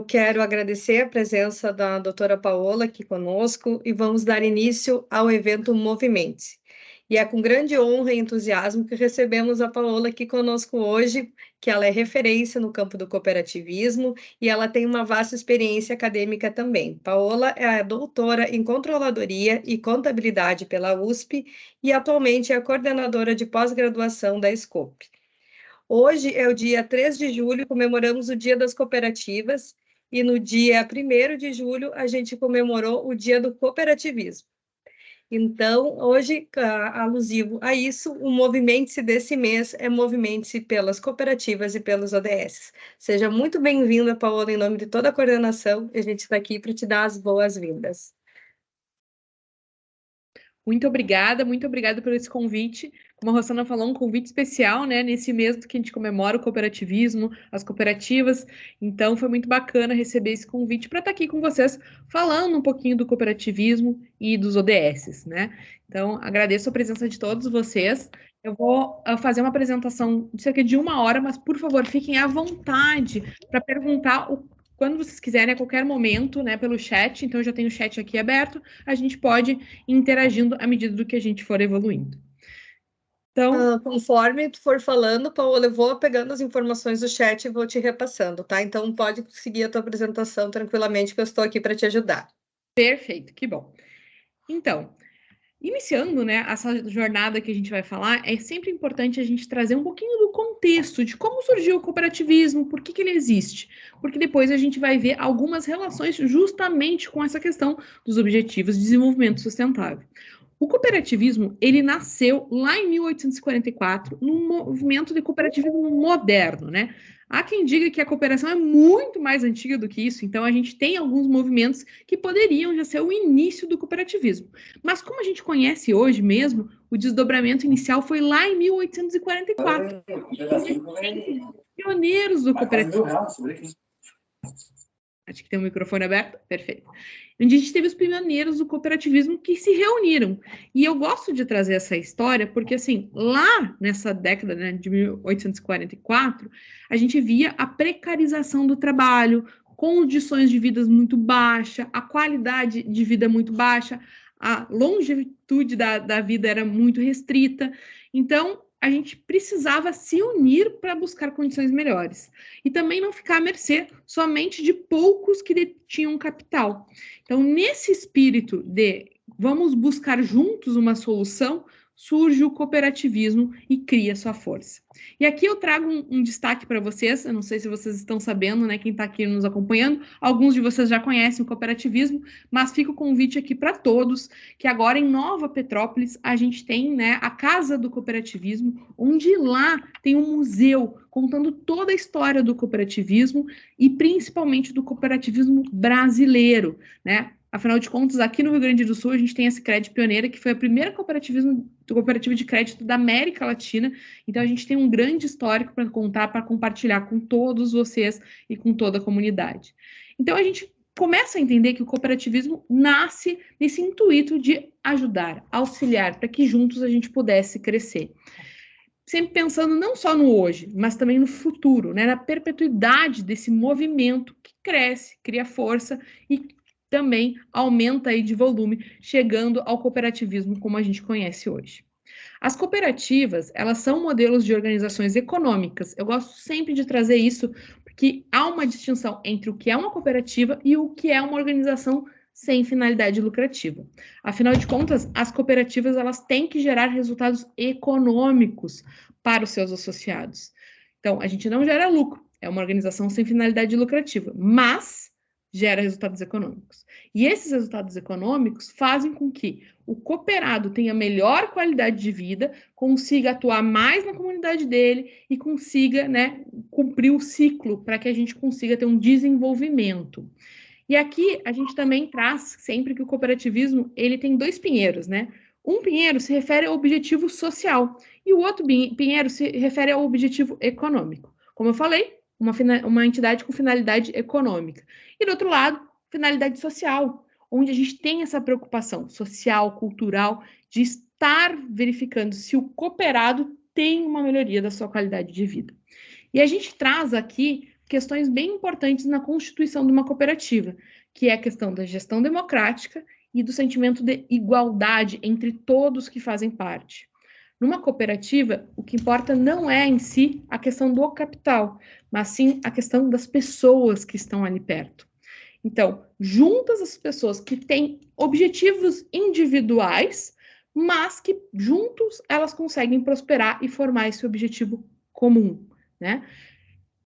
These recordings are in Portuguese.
quero agradecer a presença da doutora Paola aqui conosco e vamos dar início ao evento Movimente. E é com grande honra e entusiasmo que recebemos a Paola aqui conosco hoje, que ela é referência no campo do cooperativismo e ela tem uma vasta experiência acadêmica também. Paola é a doutora em Controladoria e Contabilidade pela USP e atualmente é a coordenadora de pós-graduação da Scope. Hoje é o dia 3 de julho, comemoramos o Dia das Cooperativas, e no dia 1º de julho a gente comemorou o Dia do Cooperativismo. Então, hoje, alusivo a isso, o Movimente-se desse mês é Movimente-se pelas Cooperativas e pelos ODS. Seja muito bem-vinda, Paola, em nome de toda a coordenação, a gente está aqui para te dar as boas-vindas. Muito obrigada por esse convite. Como a Rosana falou, um convite especial, né, nesse mês que a gente comemora o cooperativismo, as cooperativas. Então, foi muito bacana receber esse convite para estar aqui com vocês, falando um pouquinho do cooperativismo e dos ODS, né? Então, agradeço a presença de todos vocês. Eu vou fazer uma apresentação de cerca de 1 hora, mas, por favor, fiquem à vontade para perguntar quando vocês quiserem, a qualquer momento, né, pelo chat. Então, eu já tenho o chat aqui aberto. A gente pode ir interagindo à medida do que a gente for evoluindo. Então, conforme tu for falando, Paola, eu vou pegando as informações do chat e vou te repassando, tá? Então, pode seguir a tua apresentação tranquilamente, que eu estou aqui para te ajudar. Perfeito, que bom. Então, iniciando, né, essa jornada que a gente vai falar, é sempre importante a gente trazer um pouquinho do contexto de como surgiu o cooperativismo, por que ele existe, porque depois a gente vai ver algumas relações justamente com essa questão dos Objetivos de Desenvolvimento Sustentável. O cooperativismo, ele nasceu lá em 1844, num movimento de cooperativismo moderno, né? Há quem diga que a cooperação é muito mais antiga do que isso, então a gente tem alguns movimentos que poderiam já ser o início do cooperativismo. Mas como a gente conhece hoje mesmo, o desdobramento inicial foi lá em 1844. Pioneiros do cooperativismo. Acho que tem o microfone aberto? Perfeito. Onde a gente teve os pioneiros do cooperativismo que se reuniram. E eu gosto de trazer essa história porque, assim, lá nessa década, né, de 1844, a gente via a precarização do trabalho, condições de vida muito baixa, a qualidade de vida muito baixa, a longevitude da vida era muito restrita. Então, a gente precisava se unir para buscar condições melhores. E também não ficar à mercê somente de poucos que detinham capital. Então, nesse espírito de vamos buscar juntos uma solução, surge o cooperativismo e cria sua força. E aqui eu trago um destaque para vocês, eu não sei se vocês estão sabendo, né, quem está aqui nos acompanhando, alguns de vocês já conhecem o cooperativismo, mas fica o convite aqui para todos, que agora em Nova Petrópolis a gente tem, né, a Casa do Cooperativismo, onde lá tem um museu contando toda a história do cooperativismo e principalmente do cooperativismo brasileiro, né? Afinal de contas, aqui no Rio Grande do Sul, a gente tem a Sicredi Pioneira, que foi a primeira cooperativa de crédito da América Latina. Então, a gente tem um grande histórico para contar, para compartilhar com todos vocês e com toda a comunidade. Então, a gente começa a entender que o cooperativismo nasce nesse intuito de ajudar, auxiliar, para que juntos a gente pudesse crescer. Sempre pensando não só no hoje, mas também no futuro, né? Na perpetuidade desse movimento que cresce, cria força e também aumenta aí de volume, chegando ao cooperativismo como a gente conhece hoje. As cooperativas, elas são modelos de organizações econômicas. Eu gosto sempre de trazer isso, porque há uma distinção entre o que é uma cooperativa e o que é uma organização sem finalidade lucrativa. Afinal de contas, as cooperativas, elas têm que gerar resultados econômicos para os seus associados. Então, a gente não gera lucro, é uma organização sem finalidade lucrativa, mas gera resultados econômicos. E esses resultados econômicos fazem com que o cooperado tenha melhor qualidade de vida, consiga atuar mais na comunidade dele e consiga, né, cumprir o ciclo para que a gente consiga ter um desenvolvimento. E aqui a gente também traz sempre que o cooperativismo ele tem dois pinheiros, né? Um pinheiro se refere ao objetivo social e o outro pinheiro se refere ao objetivo econômico. Como eu falei, uma entidade com finalidade econômica. E do outro lado, finalidade social, onde a gente tem essa preocupação social, cultural, de estar verificando se o cooperado tem uma melhoria da sua qualidade de vida. E a gente traz aqui questões bem importantes na constituição de uma cooperativa, que é a questão da gestão democrática e do sentimento de igualdade entre todos que fazem parte. Numa cooperativa, o que importa não é em si a questão do capital, mas sim a questão das pessoas que estão ali perto. Então, juntas as pessoas que têm objetivos individuais, mas que juntos elas conseguem prosperar e formar esse objetivo comum, né?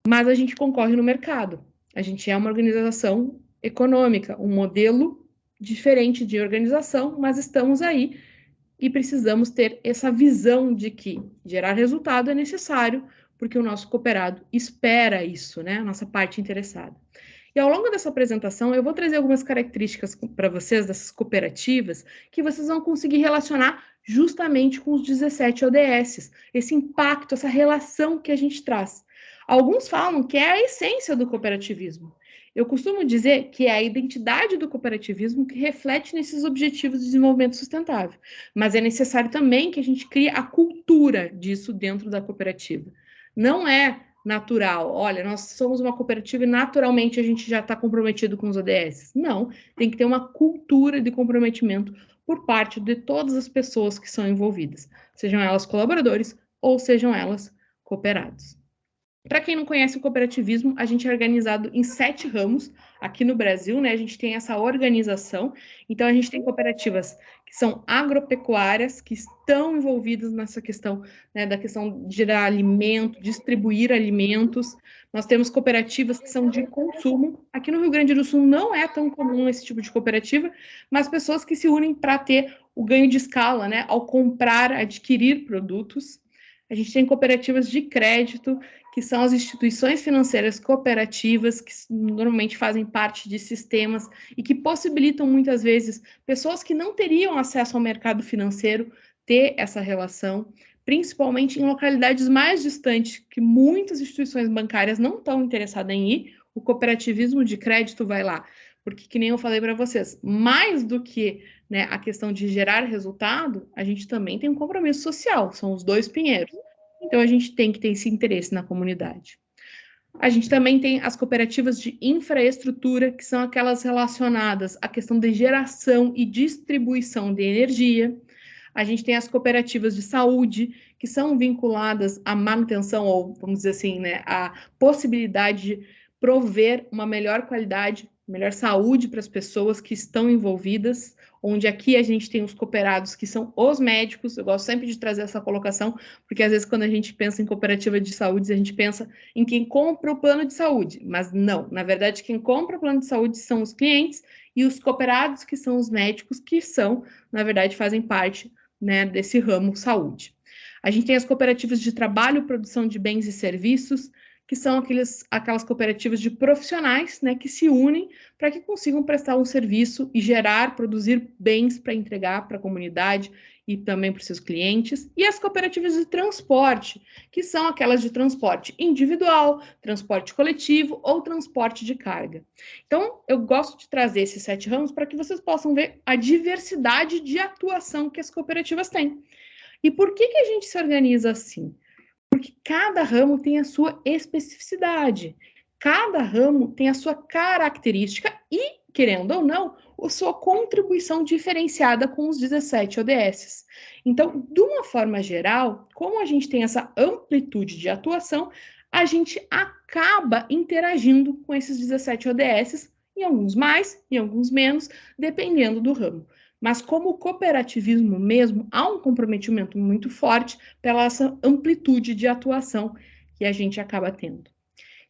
Mas a gente concorre no mercado. A gente é uma organização econômica, um modelo diferente de organização, mas estamos aí e precisamos ter essa visão de que gerar resultado é necessário, porque o nosso cooperado espera isso, né? A nossa parte interessada. E ao longo dessa apresentação, eu vou trazer algumas características para vocês dessas cooperativas que vocês vão conseguir relacionar justamente com os 17 ODS, esse impacto, essa relação que a gente traz. Alguns falam que é a essência do cooperativismo. Eu costumo dizer que é a identidade do cooperativismo que reflete nesses objetivos de desenvolvimento sustentável. Mas é necessário também que a gente crie a cultura disso dentro da cooperativa. Não é natural, olha, nós somos uma cooperativa e naturalmente a gente já está comprometido com os ODS. Não, tem que ter uma cultura de comprometimento por parte de todas as pessoas que são envolvidas, sejam elas colaboradores ou sejam elas cooperados. Para quem não conhece o cooperativismo, a gente é organizado em 7 ramos aqui no Brasil, né? A gente tem essa organização. Então, a gente tem cooperativas que são agropecuárias, que estão envolvidas nessa questão, né, da questão de gerar alimento, distribuir alimentos. Nós temos cooperativas que são de consumo. Aqui no Rio Grande do Sul não é tão comum esse tipo de cooperativa, mas pessoas que se unem para ter o ganho de escala, né? Ao comprar, adquirir produtos. A gente tem cooperativas de crédito, que são as instituições financeiras cooperativas, que normalmente fazem parte de sistemas e que possibilitam, muitas vezes, pessoas que não teriam acesso ao mercado financeiro ter essa relação, principalmente em localidades mais distantes, que muitas instituições bancárias não estão interessadas em ir, o cooperativismo de crédito vai lá. Porque, que nem eu falei para vocês, mais do que, né, a questão de gerar resultado, a gente também tem um compromisso social, são os 2 pinheiros. Então, a gente tem que ter esse interesse na comunidade. A gente também tem as cooperativas de infraestrutura, que são aquelas relacionadas à questão de geração e distribuição de energia. A gente tem as cooperativas de saúde, que são vinculadas à manutenção, ou, vamos dizer assim, né, à possibilidade de prover uma melhor qualidade, melhor saúde para as pessoas que estão envolvidas, onde aqui a gente tem os cooperados, que são os médicos. Eu gosto sempre de trazer essa colocação, porque às vezes quando a gente pensa em cooperativa de saúde, a gente pensa em quem compra o plano de saúde, mas não, na verdade quem compra o plano de saúde são os clientes e os cooperados, que são os médicos, que são, na verdade, fazem parte, né, desse ramo saúde. A gente tem as cooperativas de trabalho, produção de bens e serviços, que são aquelas cooperativas de profissionais, né, que se unem para que consigam prestar um serviço e gerar, produzir bens para entregar para a comunidade e também para os seus clientes. E as cooperativas de transporte, que são aquelas de transporte individual, transporte coletivo ou transporte de carga. Então, eu gosto de trazer esses 7 ramos para que vocês possam ver a diversidade de atuação que as cooperativas têm. E por que a gente se organiza assim? Porque cada ramo tem a sua especificidade, cada ramo tem a sua característica e, querendo ou não, a sua contribuição diferenciada com os 17 ODS. Então, de uma forma geral, como a gente tem essa amplitude de atuação, a gente acaba interagindo com esses 17 ODS, em alguns mais, em alguns menos, dependendo do ramo. Mas como o cooperativismo mesmo, há um comprometimento muito forte pela essa amplitude de atuação que a gente acaba tendo.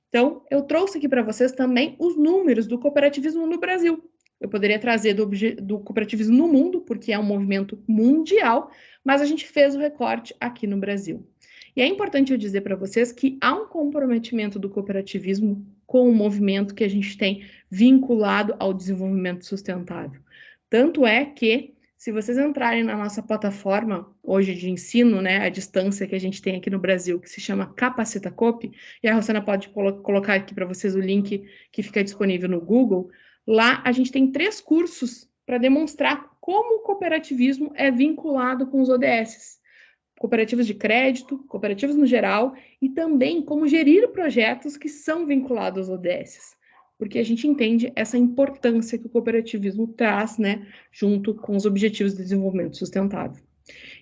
Então, eu trouxe aqui para vocês também os números do cooperativismo no Brasil. Eu poderia trazer do cooperativismo no mundo, porque é um movimento mundial, mas a gente fez o recorte aqui no Brasil. E é importante eu dizer para vocês que há um comprometimento do cooperativismo com o movimento que a gente tem vinculado ao desenvolvimento sustentável. Tanto é que, se vocês entrarem na nossa plataforma hoje de ensino, né, à distância que a gente tem aqui no Brasil, que se chama Capacita Coop, e a Rosana pode colocar aqui para vocês o link que fica disponível no Google, lá a gente tem 3 cursos para demonstrar como o cooperativismo é vinculado com os ODS. cooperativas de crédito, cooperativas no geral, e também como gerir projetos que são vinculados aos ODS, porque a gente entende essa importância que o cooperativismo traz, né, junto com os Objetivos de Desenvolvimento Sustentável.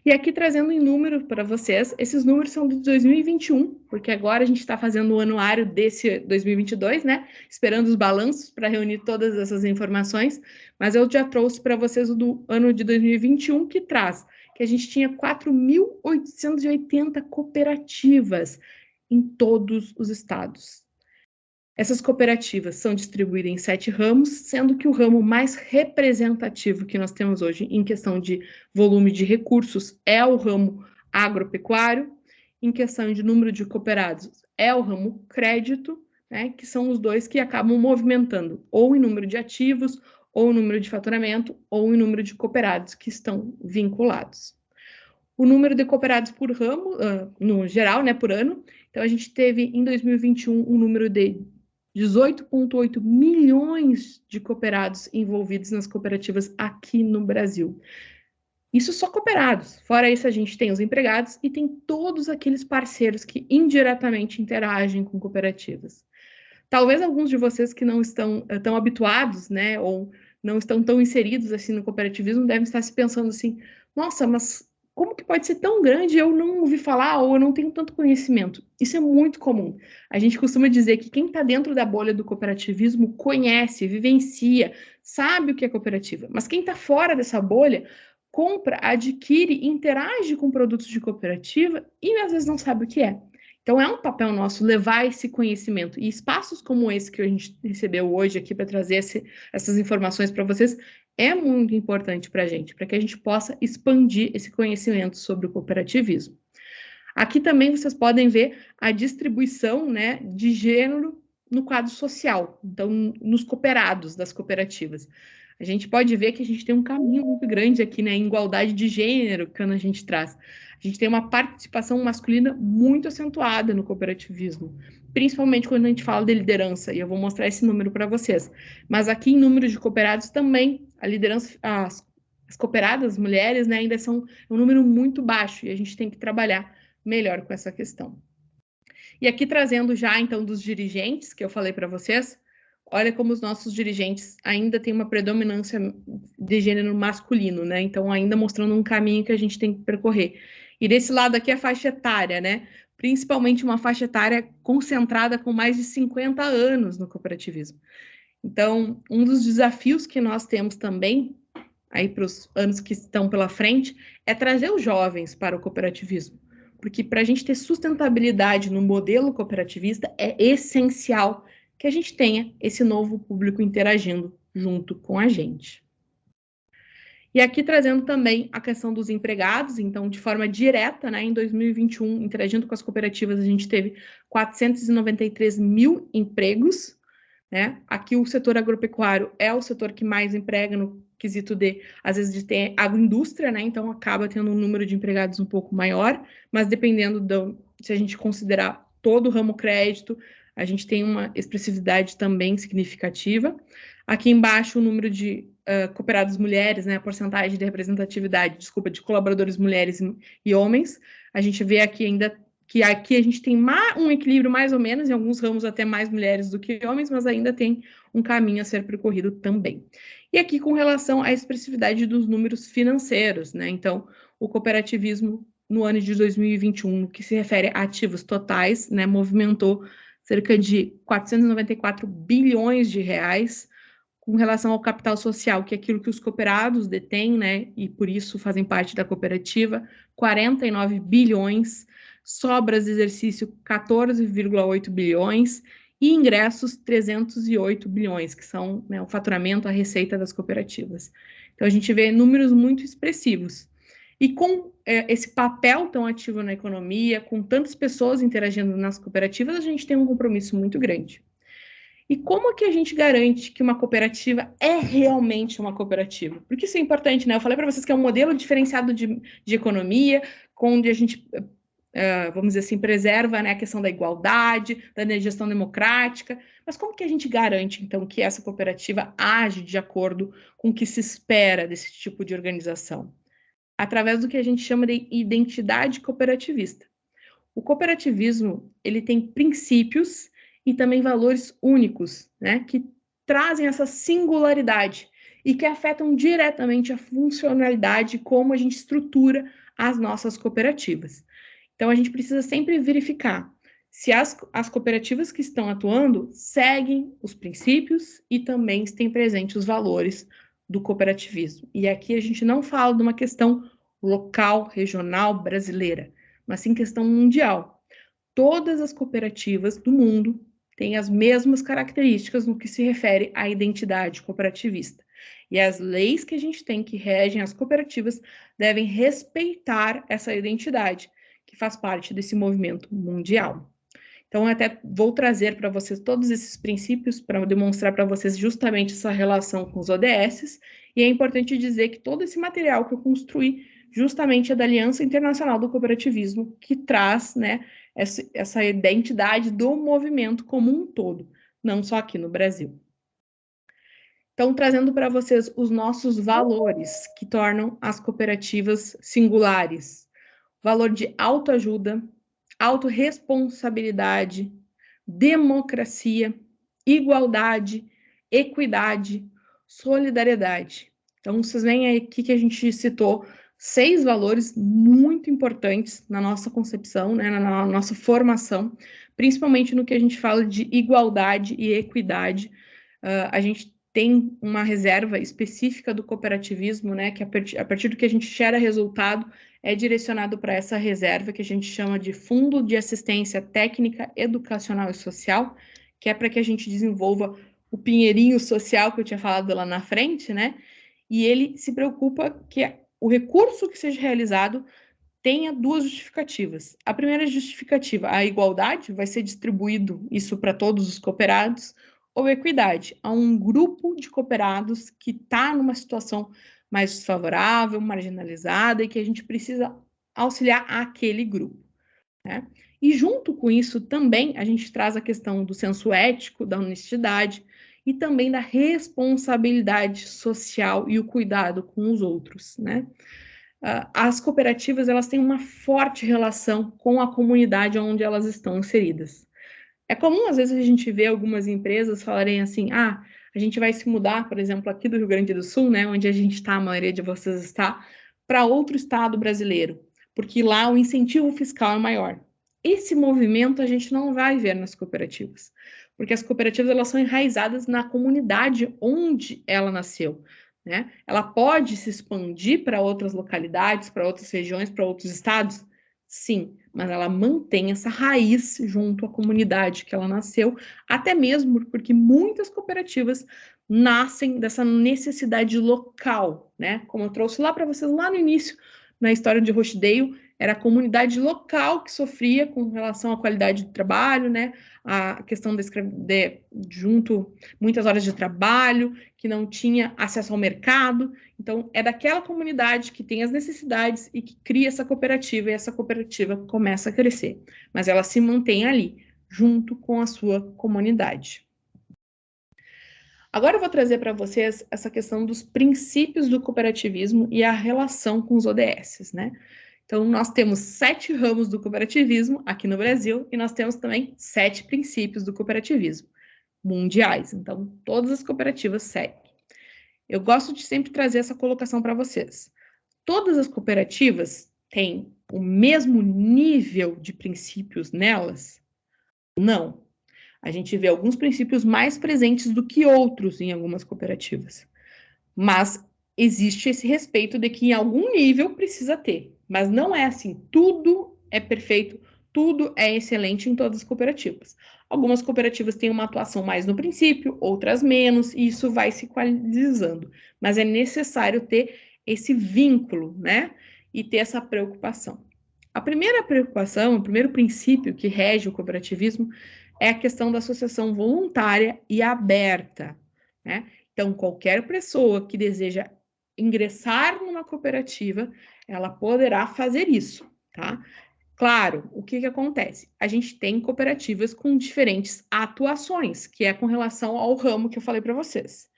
E aqui trazendo em número para vocês, esses números são de 2021, porque agora a gente está fazendo o anuário desse 2022, né? Esperando os balanços para reunir todas essas informações, mas eu já trouxe para vocês o do ano de 2021, que traz que a gente tinha 4.880 cooperativas em todos os estados. Essas cooperativas são distribuídas em 7 ramos, sendo que o ramo mais representativo que nós temos hoje em questão de volume de recursos é o ramo agropecuário, em questão de número de cooperados é o ramo crédito, né, que são os dois que acabam movimentando ou em número de ativos, ou em número de faturamento, ou em número de cooperados que estão vinculados. O número de cooperados por ramo, no geral, né, por ano, então a gente teve em 2021 um número de 18,8 milhões de cooperados envolvidos nas cooperativas aqui no Brasil. Isso só cooperados. Fora isso, a gente tem os empregados e tem todos aqueles parceiros que indiretamente interagem com cooperativas. Talvez alguns de vocês que não estão tão habituados, né, ou não estão tão inseridos assim no cooperativismo, devem estar se pensando assim: nossa, mas como que pode ser tão grande e eu não ouvi falar ou eu não tenho tanto conhecimento? Isso é muito comum. A gente costuma dizer que quem está dentro da bolha do cooperativismo conhece, vivencia, sabe o que é cooperativa, mas quem está fora dessa bolha compra, adquire, interage com produtos de cooperativa e às vezes não sabe o que é. Então, é um papel nosso levar esse conhecimento. E espaços como esse que a gente recebeu hoje aqui para trazer essas informações para vocês é muito importante para a gente, para que a gente possa expandir esse conhecimento sobre o cooperativismo. Aqui também vocês podem ver a distribuição, né, de gênero no quadro social, então, nos cooperados das cooperativas. A gente pode ver que a gente tem um caminho muito grande aqui, né, em igualdade de gênero, quando a gente traz. A gente tem uma participação masculina muito acentuada no cooperativismo, principalmente quando a gente fala de liderança, e eu vou mostrar esse número para vocês. Mas aqui, em número de cooperados, também, a liderança, as cooperadas, mulheres, né, ainda são um número muito baixo, e a gente tem que trabalhar melhor com essa questão. E aqui trazendo já, então, dos dirigentes, que eu falei para vocês, olha como os nossos dirigentes ainda têm uma predominância de gênero masculino, né? Então, ainda mostrando um caminho que a gente tem que percorrer. E desse lado aqui a faixa etária, né? Principalmente uma faixa etária concentrada com mais de 50 anos no cooperativismo. Então, um dos desafios que nós temos também, aí para os anos que estão pela frente, é trazer os jovens para o cooperativismo. Porque para a gente ter sustentabilidade no modelo cooperativista, é essencial que a gente tenha esse novo público interagindo junto com a gente. E aqui trazendo também a questão dos empregados, então, de forma direta, né, em 2021, interagindo com as cooperativas, a gente teve 493 mil empregos, né? Aqui o setor agropecuário é o setor que mais emprega no quesito de, às vezes, de ter agroindústria, né? Então, acaba tendo um número de empregados um pouco maior, mas dependendo se a gente considerar todo o ramo crédito, a gente tem uma expressividade também significativa. Aqui embaixo, o número de cooperados mulheres, né, a porcentagem de representatividade, desculpa, de colaboradores mulheres e homens. A gente vê aqui ainda que aqui a gente tem um equilíbrio mais ou menos, em alguns ramos até mais mulheres do que homens, mas ainda tem um caminho a ser percorrido também. E aqui com relação à expressividade dos números financeiros, né? Então, o cooperativismo no ano de 2021, no que se refere a ativos totais, né, movimentou cerca de 494 bilhões de reais, com relação ao capital social, que é aquilo que os cooperados detêm, né, e por isso fazem parte da cooperativa, 49 bilhões, sobras de exercício 14,8 bilhões e ingressos 308 bilhões, que são, né, o faturamento, a receita das cooperativas. Então a gente vê números muito expressivos. E com esse papel tão ativo na economia, com tantas pessoas interagindo nas cooperativas, a gente tem um compromisso muito grande. E como que a gente garante que uma cooperativa é realmente uma cooperativa? Porque isso é importante, né? Eu falei para vocês que é um modelo diferenciado de economia, onde a gente, vamos dizer assim, preserva, né, a questão da igualdade, da gestão democrática. Mas como que a gente garante, então, que essa cooperativa age de acordo com o que se espera desse tipo de organização? através do que a gente chama de identidade cooperativista. O cooperativismo, ele tem princípios e também valores únicos, né, que trazem essa singularidade e que afetam diretamente a funcionalidade como a gente estrutura as nossas cooperativas. Então, a gente precisa sempre verificar se as cooperativas que estão atuando seguem os princípios e também têm presente os valores do cooperativismo. E aqui a gente não fala de uma questão local, regional, brasileira, mas sim questão mundial. Todas as cooperativas do mundo têm as mesmas características no que se refere à identidade cooperativista. E as leis que a gente tem que regem as cooperativas devem respeitar essa identidade, que faz parte desse movimento mundial. Então, eu até vou trazer para vocês todos esses princípios para demonstrar para vocês justamente essa relação com os ODS, e é importante dizer que todo esse material que eu construí justamente é da Aliança Internacional do Cooperativismo, que traz, né, essa identidade do movimento como um todo, não só aqui no Brasil. Então, trazendo para vocês os nossos valores que tornam as cooperativas singulares. Valor de autoajuda, autorresponsabilidade, democracia, igualdade, equidade, solidariedade. Então, vocês veem aqui que a gente citou 6 valores muito importantes na nossa concepção, né, na nossa formação, principalmente no que a gente fala de igualdade e equidade. A gente tem uma reserva específica do cooperativismo, né, que a partir do que a gente gera resultado, é direcionado para essa reserva que a gente chama de Fundo de Assistência Técnica, Educacional e Social, que é para que a gente desenvolva o pinheirinho social que eu tinha falado lá na frente, né? E ele se preocupa que o recurso que seja realizado tenha 2 justificativas. A primeira justificativa, a igualdade, vai ser distribuído isso para todos os cooperados, ou equidade, a um grupo de cooperados que está numa situação mais desfavorável, marginalizada, e que a gente precisa auxiliar aquele grupo, né? E junto com isso também a gente traz a questão do senso ético, da honestidade e também da responsabilidade social e o cuidado com os outros, né? As cooperativas, elas têm uma forte relação com a comunidade onde elas estão inseridas. É comum, às vezes, a gente ver algumas empresas falarem assim, a gente vai se mudar, por exemplo, aqui do Rio Grande do Sul, né, onde a gente está, a maioria de vocês está, para outro estado brasileiro, porque lá o incentivo fiscal é maior. Esse movimento a gente não vai ver nas cooperativas, porque as cooperativas, elas são enraizadas na comunidade onde ela nasceu, né? Ela pode se expandir para outras localidades, para outras regiões, para outros estados? Sim, mas ela mantém essa raiz junto à comunidade que ela nasceu, até mesmo porque muitas cooperativas nascem dessa necessidade local, né? Como eu trouxe lá para vocês lá no início, na história de Rochdale, era a comunidade local que sofria com relação à qualidade do trabalho, né? A questão junto muitas horas de trabalho, que não tinha acesso ao mercado. Então, é daquela comunidade que tem as necessidades e que cria essa cooperativa, e essa cooperativa começa a crescer. Mas ela se mantém ali, junto com a sua comunidade. Agora eu vou trazer para vocês essa questão dos princípios do cooperativismo e a relação com os ODS, né? Então, nós temos 7 ramos do cooperativismo aqui no Brasil e nós temos também 7 princípios do cooperativismo mundiais. Então, todas as cooperativas seguem. Eu gosto de sempre trazer essa colocação para vocês. Todas as cooperativas têm o mesmo nível de princípios nelas? Não. A gente vê alguns princípios mais presentes do que outros em algumas cooperativas. Mas existe esse respeito de que em algum nível precisa ter. Mas não é assim, tudo é perfeito, tudo é excelente em todas as cooperativas. Algumas cooperativas têm uma atuação mais no princípio, outras menos, e isso vai se equalizando. Mas é necessário ter esse vínculo, né? E ter essa preocupação. A primeira preocupação, o primeiro princípio que rege o cooperativismo é a questão da associação voluntária e aberta, né? Então, qualquer pessoa que deseja ingressar numa cooperativa, ela poderá fazer isso, tá? Claro, o que acontece? A gente tem cooperativas com diferentes atuações, que é com relação ao ramo que eu falei para vocês.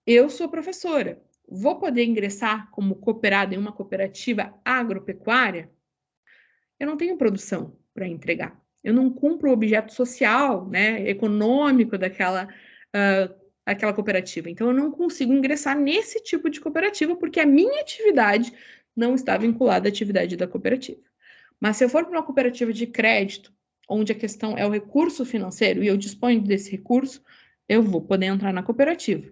Eu sou professora, vou poder ingressar como cooperado em uma cooperativa agropecuária? Eu não tenho produção para entregar. Eu não cumpro o objeto social, né, econômico aquela cooperativa. Então, eu não consigo ingressar nesse tipo de cooperativa porque a minha atividade não está vinculada à atividade da cooperativa. Mas se eu for para uma cooperativa de crédito, onde a questão é o recurso financeiro e eu disponho desse recurso, eu vou poder entrar na cooperativa.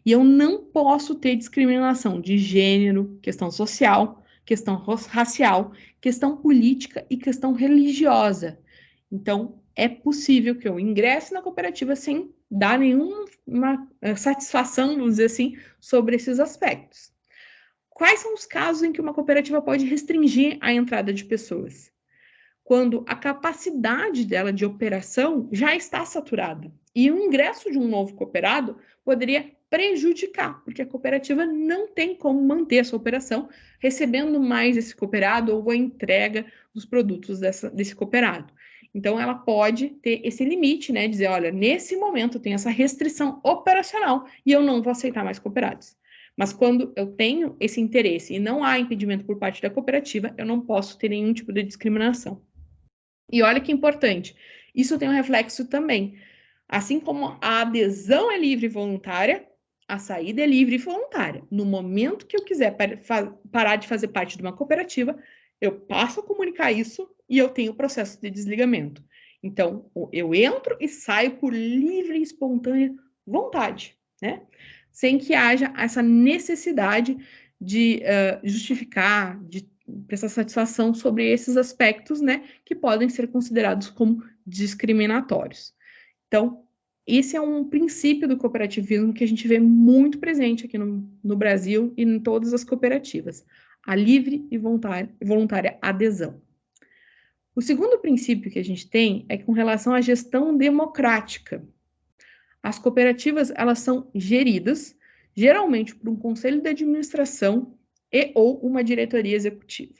E eu não posso ter discriminação de gênero, questão social, questão racial, questão política e questão religiosa. Então, é possível que eu ingresse na cooperativa sem dar nenhuma satisfação, vamos dizer assim, sobre esses aspectos. Quais são os casos em que uma cooperativa pode restringir a entrada de pessoas? Quando a capacidade dela de operação já está saturada. E o ingresso de um novo cooperado poderia prejudicar, porque a cooperativa não tem como manter a sua operação recebendo mais esse cooperado ou a entrega dos produtos desse cooperado. Então, ela pode ter esse limite, né? Dizer, olha, nesse momento tem essa restrição operacional e eu não vou aceitar mais cooperados. Mas quando eu tenho esse interesse e não há impedimento por parte da cooperativa, eu não posso ter nenhum tipo de discriminação. E olha que importante, isso tem um reflexo também. Assim como a adesão é livre e voluntária, a saída é livre e voluntária. No momento que eu quiser parar de fazer parte de uma cooperativa, eu passo a comunicar isso e eu tenho o processo de desligamento. Então, eu entro e saio por livre e espontânea vontade, né? Sem que haja essa necessidade de justificar, de prestar satisfação sobre esses aspectos, né, que podem ser considerados como discriminatórios. Então, esse é um princípio do cooperativismo que a gente vê muito presente aqui no Brasil e em todas as cooperativas, a livre e voluntária adesão. O segundo princípio que a gente tem é com relação à gestão democrática. As cooperativas, elas são geridas, geralmente por um conselho de administração e ou uma diretoria executiva.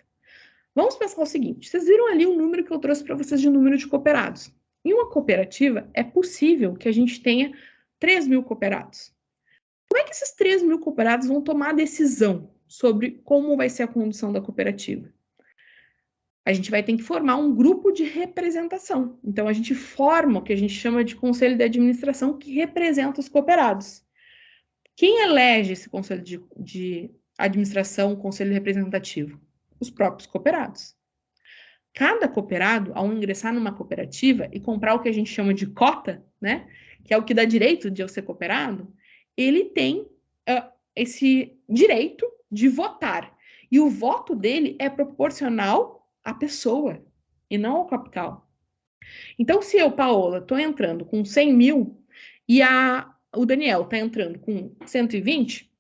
Vamos pensar o seguinte, vocês viram ali o número que eu trouxe para vocês de número de cooperados. Em uma cooperativa, é possível que a gente tenha 3.000 cooperados. Como é que esses 3.000 cooperados vão tomar a decisão sobre como vai ser a condução da cooperativa? A gente vai ter que formar um grupo de representação. Então, a gente forma o que a gente chama de conselho de administração que representa os cooperados. Quem elege esse conselho de administração, conselho representativo? Os próprios cooperados. Cada cooperado, ao ingressar numa cooperativa e comprar o que a gente chama de cota, né, que é o que dá direito de eu ser cooperado, ele tem esse direito de votar. E o voto dele é proporcional à pessoa e não ao capital. Então, se eu, Paola, estou entrando com 100.000 e o Daniel está entrando com 120,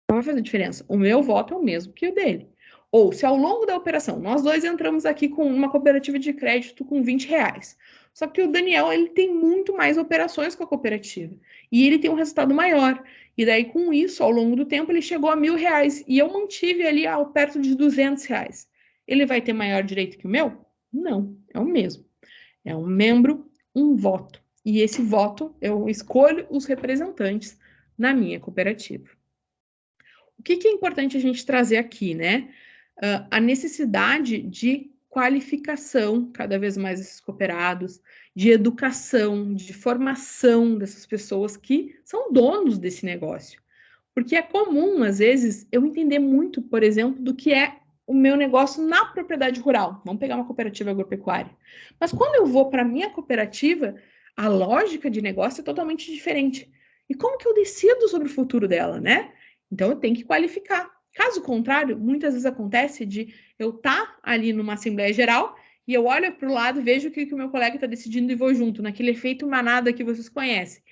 não vai fazer diferença. O meu voto é o mesmo que o dele. Ou se ao longo da operação, nós dois entramos aqui com uma cooperativa de crédito com R$20. Só que o Daniel, ele tem muito mais operações com a cooperativa. E ele tem um resultado maior. E daí, com isso, ao longo do tempo, ele chegou a R$1.000. E eu mantive ali perto de R$200. Ele vai ter maior direito que o meu? Não, é o mesmo. É um membro, um voto. E esse voto, eu escolho os representantes na minha cooperativa. O que é importante a gente trazer aqui, né? A necessidade de qualificação cada vez mais desses cooperados, de educação, de formação dessas pessoas que são donos desse negócio. Porque é comum, às vezes, eu entender muito, por exemplo, do que é o meu negócio na propriedade rural. Vamos pegar uma cooperativa agropecuária. Mas quando eu vou para a minha cooperativa, a lógica de negócio é totalmente diferente. E como que eu decido sobre o futuro dela, né? Então, eu tenho que qualificar. Caso contrário, muitas vezes acontece de eu estar ali numa Assembleia Geral e eu olho para o lado, vejo o que o meu colega está decidindo e vou junto, naquele efeito manada que vocês conhecem.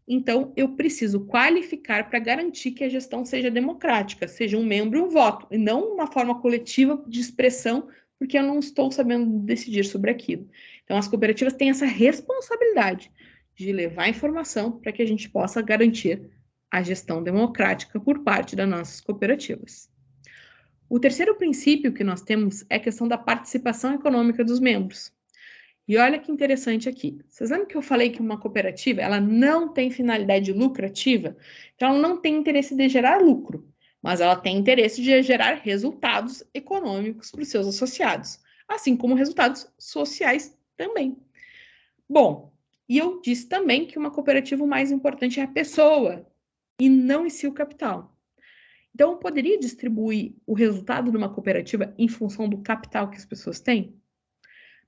Então, eu preciso qualificar para garantir que a gestão seja democrática, seja um membro e um voto, e não uma forma coletiva de expressão, porque eu não estou sabendo decidir sobre aquilo. Então, as cooperativas têm essa responsabilidade de levar informação para que a gente possa garantir a gestão democrática por parte das nossas cooperativas. O terceiro princípio que nós temos é a questão da participação econômica dos membros. E olha que interessante aqui. Vocês lembram que eu falei que uma cooperativa ela não tem finalidade lucrativa? Então, ela não tem interesse de gerar lucro. mas ela tem interesse de gerar resultados econômicos para os seus associados, assim como resultados sociais também. Bom, e eu disse também que uma cooperativa o mais importante é a pessoa e não em si o capital. Então, eu poderia distribuir o resultado de uma cooperativa em função do capital que as pessoas têm?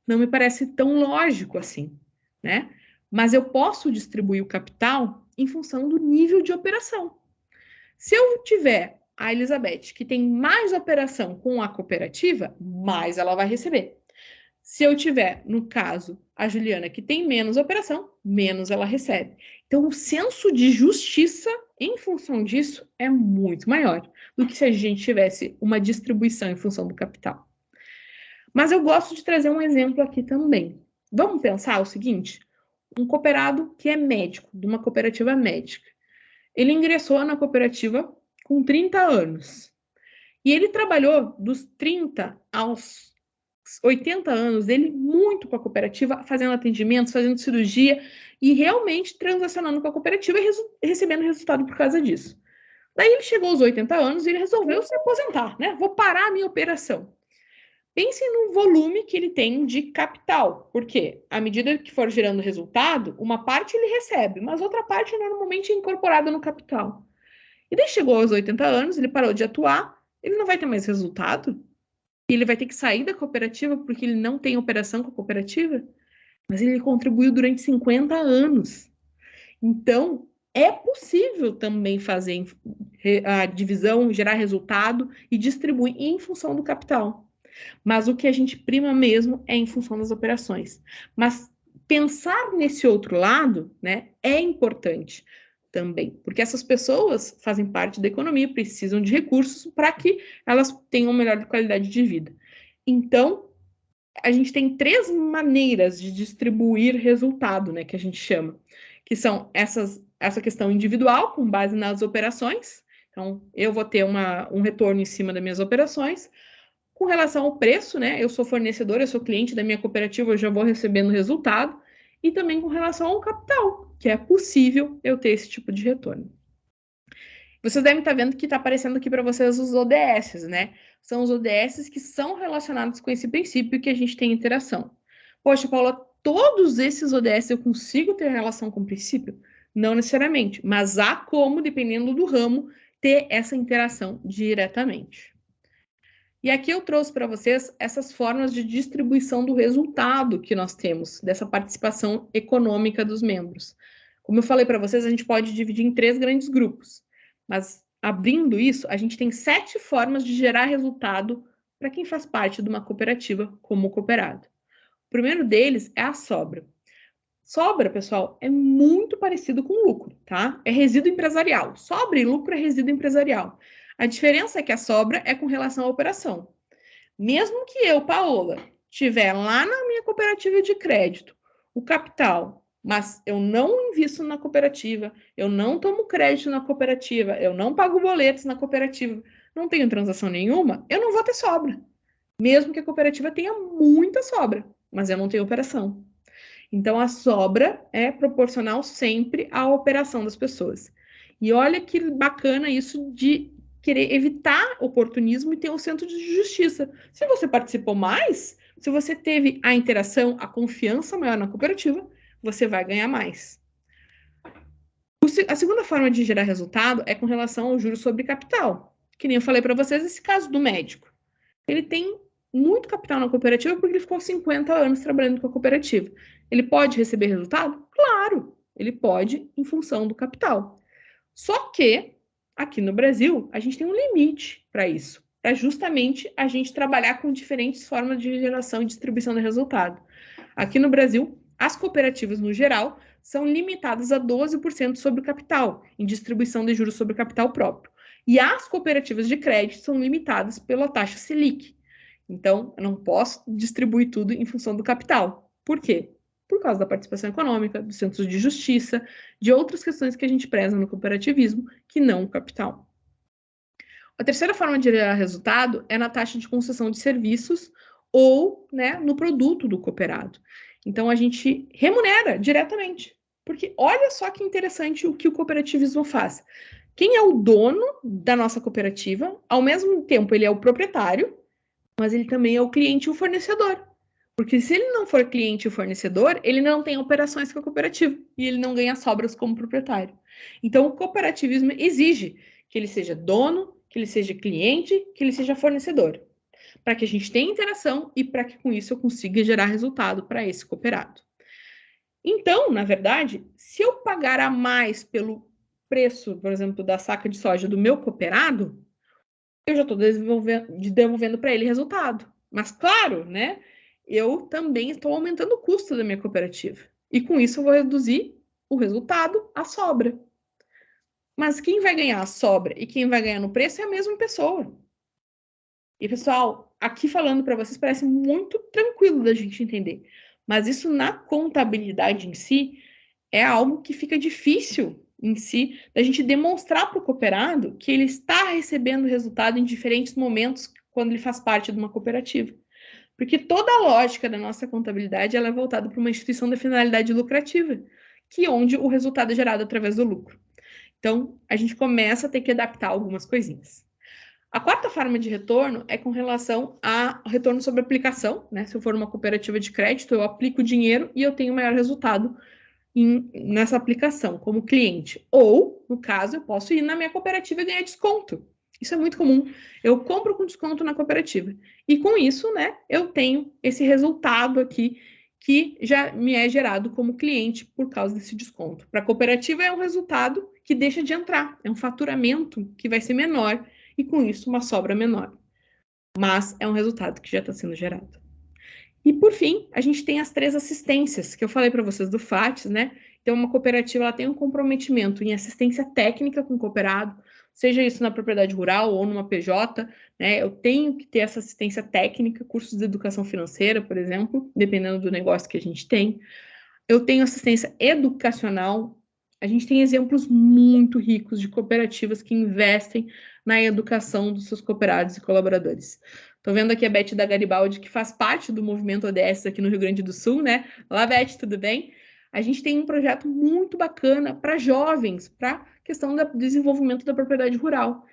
Não me parece tão lógico assim, né? Mas eu posso distribuir o capital em função do nível de operação. Se eu tiver a Elizabeth, que tem mais operação com a cooperativa, mais ela vai receber. Se eu tiver, no caso, a Juliana, que tem menos operação, menos ela recebe. Então, o senso de justiça em função disso é muito maior do que se a gente tivesse uma distribuição em função do capital. Mas eu gosto de trazer um exemplo aqui também. Vamos pensar o seguinte: um cooperado que é médico, de uma cooperativa médica. Ele ingressou na cooperativa com 30 anos. E ele trabalhou dos 30 aos 80 anos dele muito com a cooperativa, fazendo atendimentos, fazendo cirurgia e realmente transacionando com a cooperativa e recebendo resultado por causa disso. Daí ele chegou aos 80 anos e ele resolveu se aposentar, né? Vou parar a minha operação. Pensem no volume que ele tem de capital, porque à medida que for gerando resultado, uma parte ele recebe, mas outra parte normalmente é incorporada no capital. E daí chegou aos 80 anos, ele parou de atuar, ele não vai ter mais resultado, e ele vai ter que sair da cooperativa porque ele não tem operação com a cooperativa, mas ele contribuiu durante 50 anos. Então, é possível também fazer a divisão, gerar resultado e distribuir em função do capital. Mas o que a gente prima mesmo é em função das operações. Mas pensar nesse outro lado, né, é importante também, porque essas pessoas fazem parte da economia, precisam de recursos para que elas tenham melhor qualidade de vida. Então, a gente tem 3 maneiras de distribuir resultado, né, que a gente chama, que são essa questão individual, com base nas operações. Então, eu vou ter um retorno em cima das minhas operações. Com relação ao preço, né, eu sou fornecedor, eu sou cliente da minha cooperativa, eu já vou recebendo resultado. E também com relação ao capital, que é possível eu ter esse tipo de retorno. Vocês devem estar vendo que está aparecendo aqui para vocês os ODS, né? São os ODS que são relacionados com esse princípio que a gente tem interação. Poxa, Paula, todos esses ODS eu consigo ter relação com o princípio? Não necessariamente, mas há como, dependendo do ramo, ter essa interação diretamente. E aqui eu trouxe para vocês essas formas de distribuição do resultado que nós temos, dessa participação econômica dos membros. Como eu falei para vocês, a gente pode dividir em 3 grandes grupos. Mas, abrindo isso, a gente tem 7 formas de gerar resultado para quem faz parte de uma cooperativa como cooperado. O primeiro deles é a sobra. Sobra, pessoal, é muito parecido com lucro, tá? É resíduo empresarial. Sobra e lucro é resíduo empresarial. A diferença é que a sobra é com relação à operação. Mesmo que eu, Paola, tiver lá na minha cooperativa de crédito o capital, mas eu não invisto na cooperativa, eu não tomo crédito na cooperativa, eu não pago boletos na cooperativa, não tenho transação nenhuma, eu não vou ter sobra. Mesmo que a cooperativa tenha muita sobra, mas eu não tenho operação. Então, a sobra é proporcional sempre à operação das pessoas. E olha que bacana isso de querer evitar oportunismo e ter um senso de justiça. Se você participou mais, se você teve a interação, a confiança maior na cooperativa, você vai ganhar mais. A segunda forma de gerar resultado é com relação ao juros sobre capital. Que nem eu falei para vocês, esse caso do médico. Ele tem muito capital na cooperativa porque ele ficou 50 anos trabalhando com a cooperativa. Ele pode receber resultado? Claro, ele pode em função do capital. Só que, aqui no Brasil, a gente tem um limite para isso. É justamente a gente trabalhar com diferentes formas de geração e distribuição de resultado. Aqui no Brasil, as cooperativas, no geral, são limitadas a 12% sobre o capital, em distribuição de juros sobre o capital próprio. E as cooperativas de crédito são limitadas pela taxa Selic. Então, eu não posso distribuir tudo em função do capital. Por quê? Por causa da participação econômica, do senso de justiça, de outras questões que a gente preza no cooperativismo, que não o capital. A terceira forma de gerar resultado é na taxa de concessão de serviços ou, né, no produto do cooperado. Então, a gente remunera diretamente. Porque olha só que interessante o que o cooperativismo faz. Quem é o dono da nossa cooperativa? Ao mesmo tempo, ele é o proprietário, mas ele também é o cliente e o fornecedor. Porque se ele não for cliente e fornecedor, ele não tem operações com a cooperativa e ele não ganha sobras como proprietário. Então, o cooperativismo exige que ele seja dono, que ele seja cliente, que ele seja fornecedor, para que a gente tenha interação e para que com isso eu consiga gerar resultado para esse cooperado. Então, na verdade, se eu pagar a mais pelo preço, por exemplo, da saca de soja do meu cooperado, eu já estou devolvendo para ele resultado. Mas, claro, né? Eu também estou aumentando o custo da minha cooperativa. E com isso eu vou reduzir o resultado, a sobra. Mas quem vai ganhar a sobra e quem vai ganhar no preço é a mesma pessoa. E, pessoal, aqui falando para vocês parece muito tranquilo da gente entender. Mas isso na contabilidade em si é algo que fica difícil em si da gente demonstrar para o cooperado que ele está recebendo resultado em diferentes momentos quando ele faz parte de uma cooperativa. Porque toda a lógica da nossa contabilidade ela é voltada para uma instituição de finalidade lucrativa, que onde o resultado é gerado através do lucro. Então, a gente começa a ter que adaptar algumas coisinhas. A quarta forma de retorno é com relação ao retorno sobre aplicação, né? Se eu for uma cooperativa de crédito, eu aplico dinheiro e eu tenho maior resultado nessa aplicação como cliente. Ou, no caso, eu posso ir na minha cooperativa e ganhar desconto. Isso é muito comum. Eu compro com desconto na cooperativa. E com isso, né, eu tenho esse resultado aqui que já me é gerado como cliente por causa desse desconto. Para a cooperativa é um resultado que deixa de entrar, é um faturamento que vai ser menor e com isso uma sobra menor. Mas é um resultado que já está sendo gerado. E, por fim, a gente tem as 3 assistências, que eu falei para vocês do FATS, né? Então, uma cooperativa ela tem um comprometimento em assistência técnica com o cooperado, seja isso na propriedade rural ou numa PJ, né? Eu tenho que ter essa assistência técnica, cursos de educação financeira, por exemplo, dependendo do negócio que a gente tem. Eu tenho assistência educacional. A gente tem exemplos muito ricos de cooperativas que investem na educação dos seus cooperados e colaboradores. Estou vendo aqui a Beth da Garibaldi, que faz parte do movimento ODS aqui no Rio Grande do Sul, né? Olá, Beth, tudo bem? A gente tem um projeto muito bacana para jovens, para questão do desenvolvimento da propriedade rural.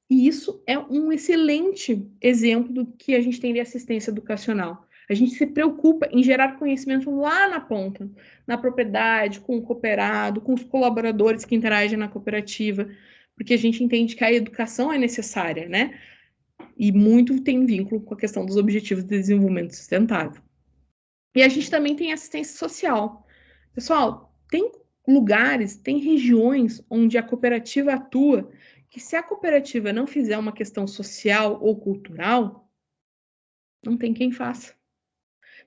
E isso é um excelente exemplo do que a gente tem de assistência educacional. A gente se preocupa em gerar conhecimento lá na ponta, na propriedade, com o cooperado, com os colaboradores que interagem na cooperativa, porque a gente entende que a educação é necessária, né? E muito tem vínculo com a questão dos objetivos de desenvolvimento sustentável. E a gente também tem assistência social. Pessoal, tem lugares, tem regiões onde a cooperativa atua que se a cooperativa não fizer uma questão social ou cultural, não tem quem faça.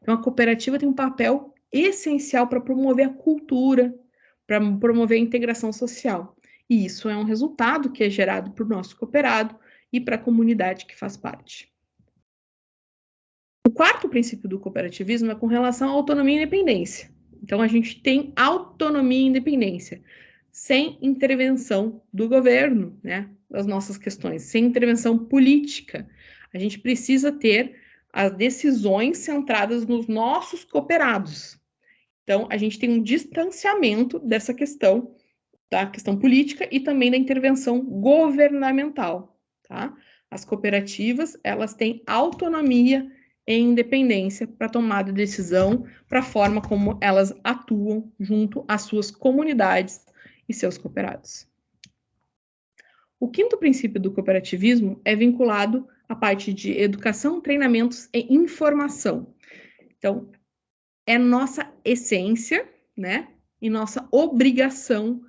Então, a cooperativa tem um papel essencial para promover a cultura, para promover a integração social. E isso é um resultado que é gerado para o nosso cooperado e para a comunidade que faz parte. O quarto princípio do cooperativismo é com relação à autonomia e independência. Então, a gente tem autonomia e independência, sem intervenção do governo, né, das nossas questões, sem intervenção política. A gente precisa ter as decisões centradas nos nossos cooperados. Então, a gente tem um distanciamento dessa questão, da questão política e também da intervenção governamental, tá? As cooperativas, elas têm autonomia e independência para tomar decisão, para a forma como elas atuam junto às suas comunidades e seus cooperados. O quinto princípio do cooperativismo é vinculado à parte de educação, treinamentos e informação. Então, é nossa essência, né, e nossa obrigação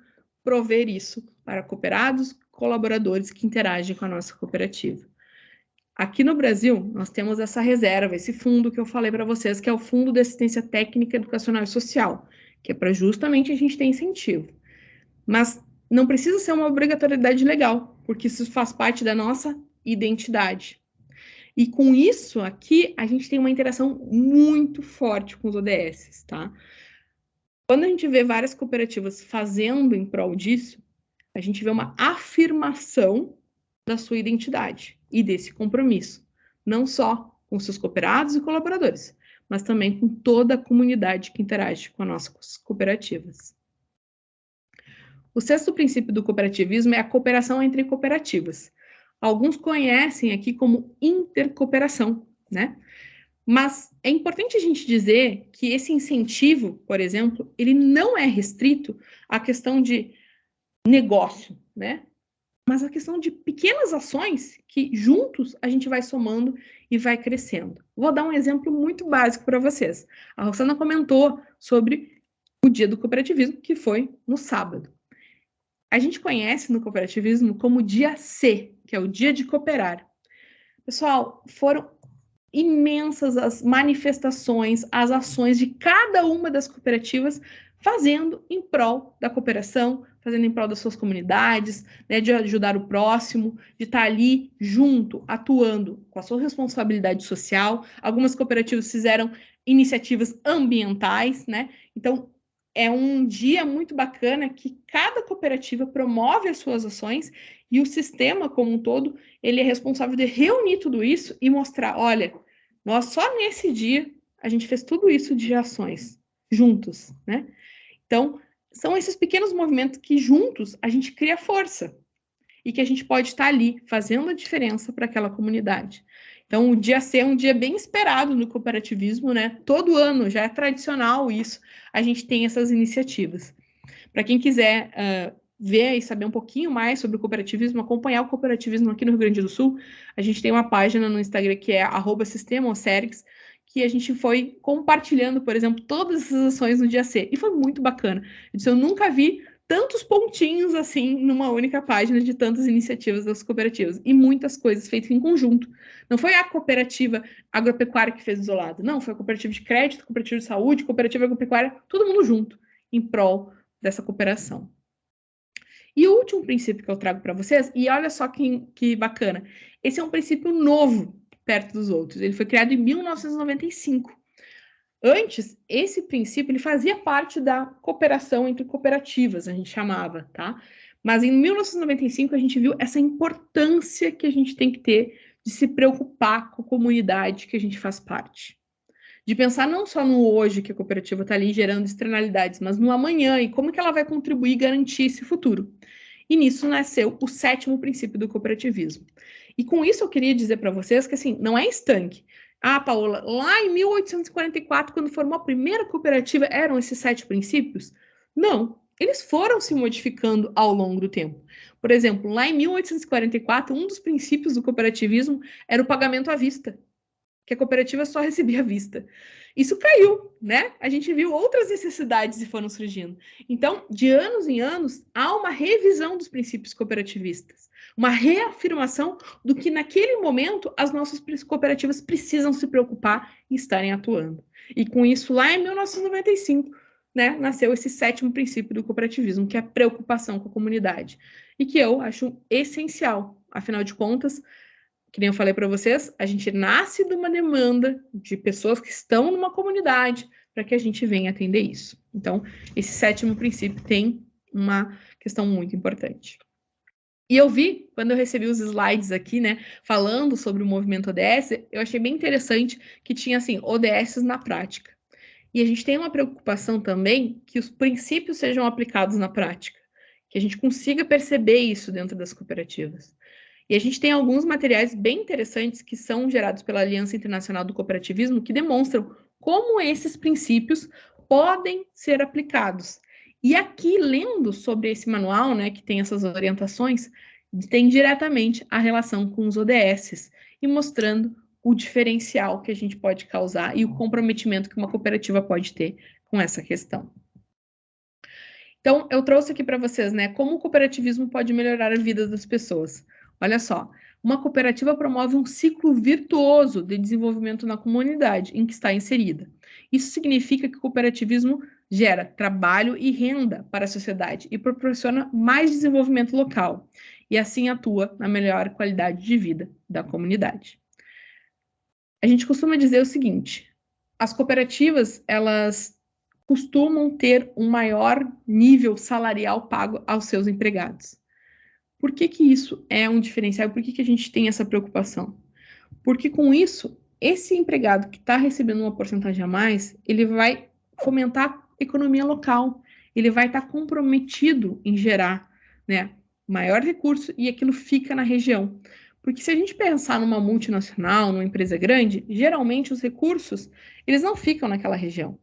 prover isso para cooperados, colaboradores que interagem com a nossa cooperativa. Aqui no Brasil, nós temos essa reserva, esse fundo que eu falei para vocês, que é o Fundo de Assistência Técnica, Educacional e Social, que é para justamente a gente ter incentivo. Mas não precisa ser uma obrigatoriedade legal, porque isso faz parte da nossa identidade. E com isso aqui, a gente tem uma interação muito forte com os ODS, tá? Quando a gente vê várias cooperativas fazendo em prol disso, a gente vê uma afirmação da sua identidade e desse compromisso, não só com seus cooperados e colaboradores, mas também com toda a comunidade que interage com as nossas cooperativas. O sexto princípio do cooperativismo é a cooperação entre cooperativas. Alguns conhecem aqui como intercooperação, né? Mas é importante a gente dizer que esse incentivo, por exemplo, ele não é restrito à questão de negócio, né? Mas a questão de pequenas ações que juntos a gente vai somando e vai crescendo. Vou dar um exemplo muito básico para vocês. A Rossana comentou sobre o dia do cooperativismo, que foi no sábado. A gente conhece no cooperativismo como dia C, que é o dia de cooperar. Pessoal, foram imensas as manifestações, as ações de cada uma das cooperativas fazendo em prol da cooperação, fazendo em prol das suas comunidades, né, de ajudar o próximo, de estar ali junto, atuando com a sua responsabilidade social. Algumas cooperativas fizeram iniciativas ambientais, né? Então, é um dia muito bacana que cada cooperativa promove as suas ações e o sistema como um todo, ele é responsável de reunir tudo isso e mostrar, olha, nós só nesse dia a gente fez tudo isso de ações juntos, né? Então, são esses pequenos movimentos que juntos a gente cria força e que a gente pode estar ali fazendo a diferença para aquela comunidade. Então, o dia C é um dia bem esperado no cooperativismo, né? Todo ano, já é tradicional isso, a gente tem essas iniciativas. Para quem quiser ver e saber um pouquinho mais sobre o cooperativismo, acompanhar o cooperativismo aqui no Rio Grande do Sul, a gente tem uma página no Instagram que é @sistemaocergs, que a gente foi compartilhando, por exemplo, todas essas ações no dia C. E foi muito bacana. Eu disse, eu nunca vi tantos pontinhos assim numa única página de tantas iniciativas das cooperativas. E muitas coisas feitas em conjunto. Não foi a cooperativa agropecuária que fez isolado. Não, foi a cooperativa de crédito, cooperativa de saúde, cooperativa agropecuária, todo mundo junto, em prol dessa cooperação. E o último princípio que eu trago para vocês, e olha só que bacana, esse é um princípio novo perto dos outros. Ele foi criado em 1995. Antes, esse princípio ele fazia parte da cooperação entre cooperativas, a gente chamava, tá? Mas em 1995 a gente viu essa importância que a gente tem que ter de se preocupar com a comunidade que a gente faz parte. De pensar não só no hoje que a cooperativa está ali gerando externalidades, mas no amanhã e como que ela vai contribuir e garantir esse futuro. E nisso nasceu o sétimo princípio do cooperativismo. E com isso eu queria dizer para vocês que assim, não é estanque. Ah, Paola, lá em 1844, quando formou a primeira cooperativa, eram esses 7 princípios? Não, eles foram se modificando ao longo do tempo. Por exemplo, lá em 1844, um dos princípios do cooperativismo era o pagamento à vista, que a cooperativa só recebia à vista. Isso caiu, né? A gente viu outras necessidades e foram surgindo. Então, de anos em anos, há uma revisão dos princípios cooperativistas, uma reafirmação do que naquele momento as nossas cooperativas precisam se preocupar e estarem atuando. E com isso, lá em 1995, né, nasceu esse sétimo princípio do cooperativismo, que é a preocupação com a comunidade. E que eu acho essencial, afinal de contas, que nem eu falei para vocês, a gente nasce de uma demanda de pessoas que estão numa comunidade para que a gente venha atender isso. Então, esse sétimo princípio tem uma questão muito importante. E eu vi, quando eu recebi os slides aqui, né, falando sobre o movimento ODS, eu achei bem interessante que tinha, assim, ODS na prática. E a gente tem uma preocupação também que os princípios sejam aplicados na prática, que a gente consiga perceber isso dentro das cooperativas. E a gente tem alguns materiais bem interessantes que são gerados pela Aliança Internacional do Cooperativismo que demonstram como esses princípios podem ser aplicados. E aqui, lendo sobre esse manual, né, que tem essas orientações, tem diretamente a relação com os ODS e mostrando o diferencial que a gente pode causar e o comprometimento que uma cooperativa pode ter com essa questão. Então, eu trouxe aqui para vocês, né, como o cooperativismo pode melhorar a vida das pessoas. Olha só, uma cooperativa promove um ciclo virtuoso de desenvolvimento na comunidade em que está inserida. Isso significa que o cooperativismo gera trabalho e renda para a sociedade e proporciona mais desenvolvimento local, e assim atua na melhor qualidade de vida da comunidade. A gente costuma dizer o seguinte: as cooperativas, elas costumam ter um maior nível salarial pago aos seus empregados. Por que que isso é um diferencial? Por que que a gente tem essa preocupação? Porque com isso, esse empregado que está recebendo uma porcentagem a mais, ele vai fomentar a economia local, ele vai estar comprometido em gerar, né, maior recurso e aquilo fica na região. Porque se a gente pensar numa multinacional, numa empresa grande, geralmente os recursos, eles não ficam naquela região.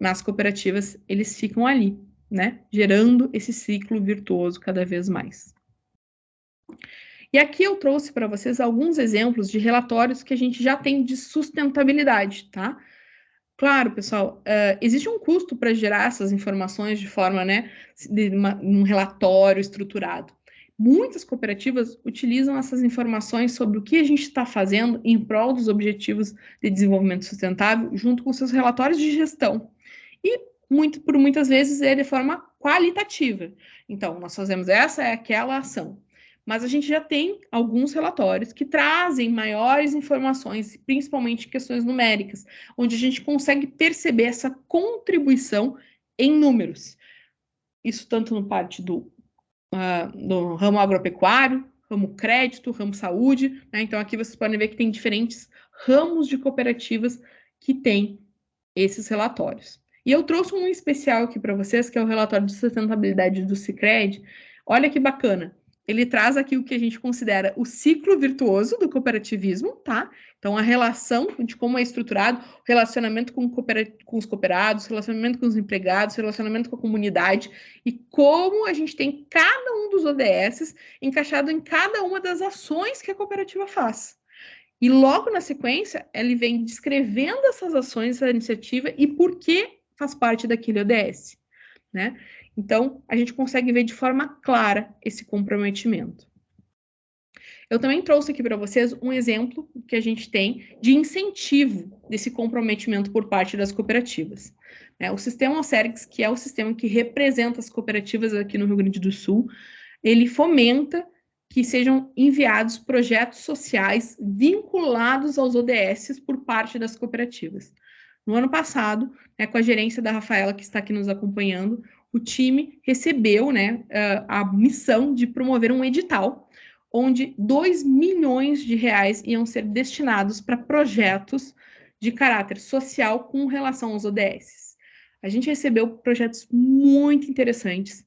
Nas cooperativas, eles ficam ali, né, gerando esse ciclo virtuoso cada vez mais. E aqui eu trouxe para vocês alguns exemplos de relatórios que a gente já tem de sustentabilidade, tá? Claro, pessoal, existe um custo para gerar essas informações de forma, né, um relatório estruturado. Muitas cooperativas utilizam essas informações sobre o que a gente está fazendo em prol dos objetivos de desenvolvimento sustentável, junto com seus relatórios de gestão. E por muitas vezes é de forma qualitativa. Então, nós fazemos essa, é aquela ação. Mas a gente já tem alguns relatórios que trazem maiores informações, principalmente questões numéricas, onde a gente consegue perceber essa contribuição em números. Isso tanto no parte do ramo agropecuário, ramo crédito, ramo saúde, né? Então aqui vocês podem ver que tem diferentes ramos de cooperativas que têm esses relatórios. E eu trouxe um especial aqui para vocês, que é o relatório de sustentabilidade do Sicredi. Olha que bacana. Ele traz aqui o que a gente considera o ciclo virtuoso do cooperativismo, tá? Então, a relação de como é estruturado, o relacionamento com os cooperados, relacionamento com os empregados, relacionamento com a comunidade e como a gente tem cada um dos ODS encaixado em cada uma das ações que a cooperativa faz. E logo na sequência, ele vem descrevendo essas ações, essa iniciativa e por que faz parte daquele ODS, né? Então, a gente consegue ver de forma clara esse comprometimento. Eu também trouxe aqui para vocês um exemplo que a gente tem de incentivo desse comprometimento por parte das cooperativas. O sistema OCERGS, que é o sistema que representa as cooperativas aqui no Rio Grande do Sul, ele fomenta que sejam enviados projetos sociais vinculados aos ODS por parte das cooperativas. No ano passado, com a gerência da Rafaela, que está aqui nos acompanhando, o time recebeu, a missão de promover um edital onde 2 milhões de reais iam ser destinados para projetos de caráter social com relação aos ODS. A gente recebeu projetos muito interessantes,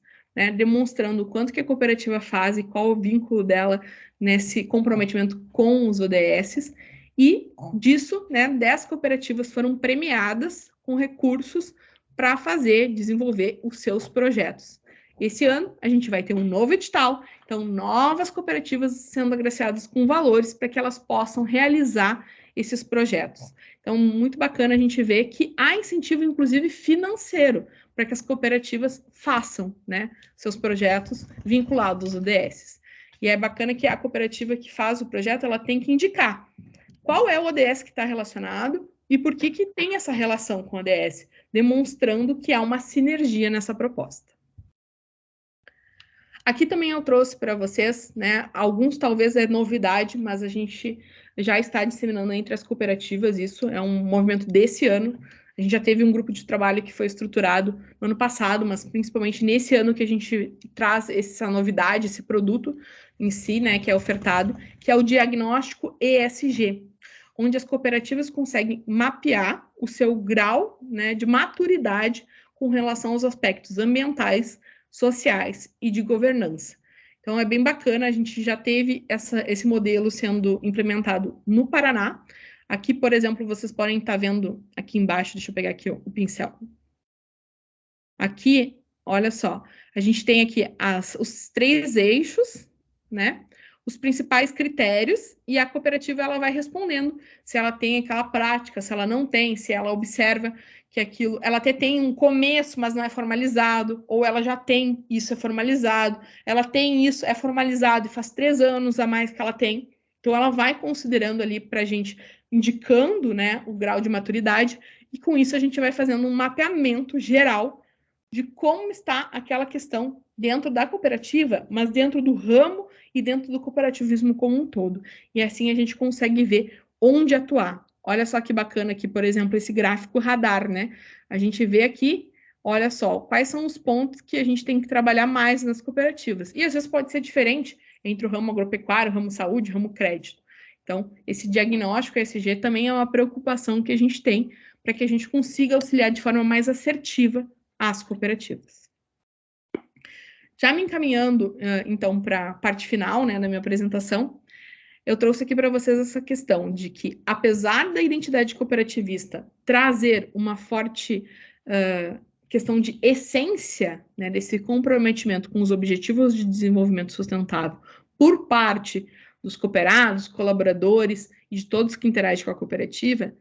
demonstrando o quanto que a cooperativa faz e qual o vínculo dela nesse comprometimento com os ODS. E disso, 10 cooperativas foram premiadas com recursos para desenvolver os seus projetos. Esse ano, a gente vai ter um novo edital, então novas cooperativas sendo agraciadas com valores para que elas possam realizar esses projetos. Então, muito bacana a gente ver que há incentivo, inclusive, financeiro, para que as cooperativas façam, seus projetos vinculados aos ODS. E é bacana que a cooperativa que faz o projeto, ela tem que indicar qual é o ODS que está relacionado e por que tem essa relação com o ODS, demonstrando que há uma sinergia nessa proposta. Aqui também eu trouxe para vocês, alguns talvez é novidade, mas a gente já está disseminando entre as cooperativas, isso é um movimento desse ano. A gente já teve um grupo de trabalho que foi estruturado no ano passado, mas principalmente nesse ano que a gente traz essa novidade, esse produto em si, que é ofertado, que é o diagnóstico ESG, onde as cooperativas conseguem mapear o seu grau, de maturidade com relação aos aspectos ambientais, sociais e de governança. Então, é bem bacana, a gente já teve esse modelo sendo implementado no Paraná. Aqui, por exemplo, vocês podem estar vendo aqui embaixo, deixa eu pegar aqui o pincel. Aqui, olha só, a gente tem aqui os 3 eixos, os principais critérios, e a cooperativa ela vai respondendo se ela tem aquela prática, se ela não tem, se ela observa que aquilo, ela até tem um começo, mas não é formalizado, ou ela já tem, isso é formalizado, ela tem isso, é formalizado, e faz 3 anos a mais que ela tem, então ela vai considerando ali para a gente, indicando, o grau de maturidade, e com isso a gente vai fazendo um mapeamento geral de como está aquela questão dentro da cooperativa, mas dentro do ramo e dentro do cooperativismo como um todo. E assim a gente consegue ver onde atuar. Olha só que bacana aqui, por exemplo, esse gráfico radar, A gente vê aqui, olha só, quais são os pontos que a gente tem que trabalhar mais nas cooperativas. E às vezes pode ser diferente entre o ramo agropecuário, o ramo saúde, o ramo crédito. Então, esse diagnóstico ESG também é uma preocupação que a gente tem para que a gente consiga auxiliar de forma mais assertiva às cooperativas. Já me encaminhando, então, para a parte final, né, da minha apresentação, eu trouxe aqui para vocês essa questão de que, apesar da identidade cooperativista trazer uma forte questão de essência, né, desse comprometimento com os objetivos de desenvolvimento sustentável por parte dos cooperados, colaboradores e de todos que interagem com a cooperativa,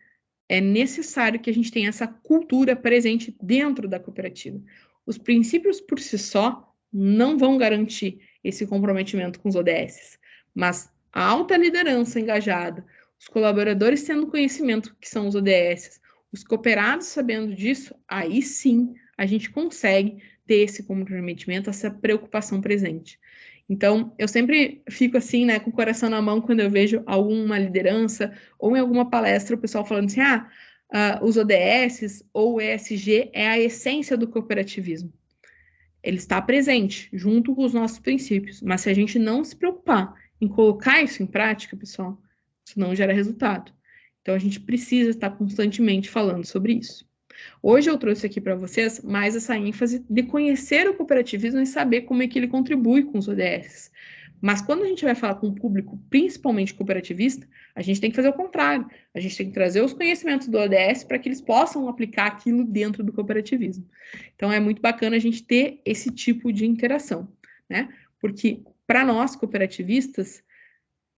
é necessário que a gente tenha essa cultura presente dentro da cooperativa. Os princípios por si só não vão garantir esse comprometimento com os ODS, mas a alta liderança engajada, os colaboradores tendo conhecimento que são os ODS, os cooperados sabendo disso, aí sim a gente consegue ter esse comprometimento, essa preocupação presente. Então, eu sempre fico assim, né, com o coração na mão quando eu vejo alguma liderança ou em alguma palestra o pessoal falando assim, os ODS ou o ESG é a essência do cooperativismo. Ele está presente junto com os nossos princípios, mas se a gente não se preocupar em colocar isso em prática, pessoal, isso não gera resultado. Então, a gente precisa estar constantemente falando sobre isso. Hoje eu trouxe aqui para vocês mais essa ênfase de conhecer o cooperativismo e saber como é que ele contribui com os ODS. Mas quando a gente vai falar com o público, principalmente cooperativista, a gente tem que fazer o contrário. A gente tem que trazer os conhecimentos do ODS para que eles possam aplicar aquilo dentro do cooperativismo. Então é muito bacana a gente ter esse tipo de interação, né? Porque para nós cooperativistas,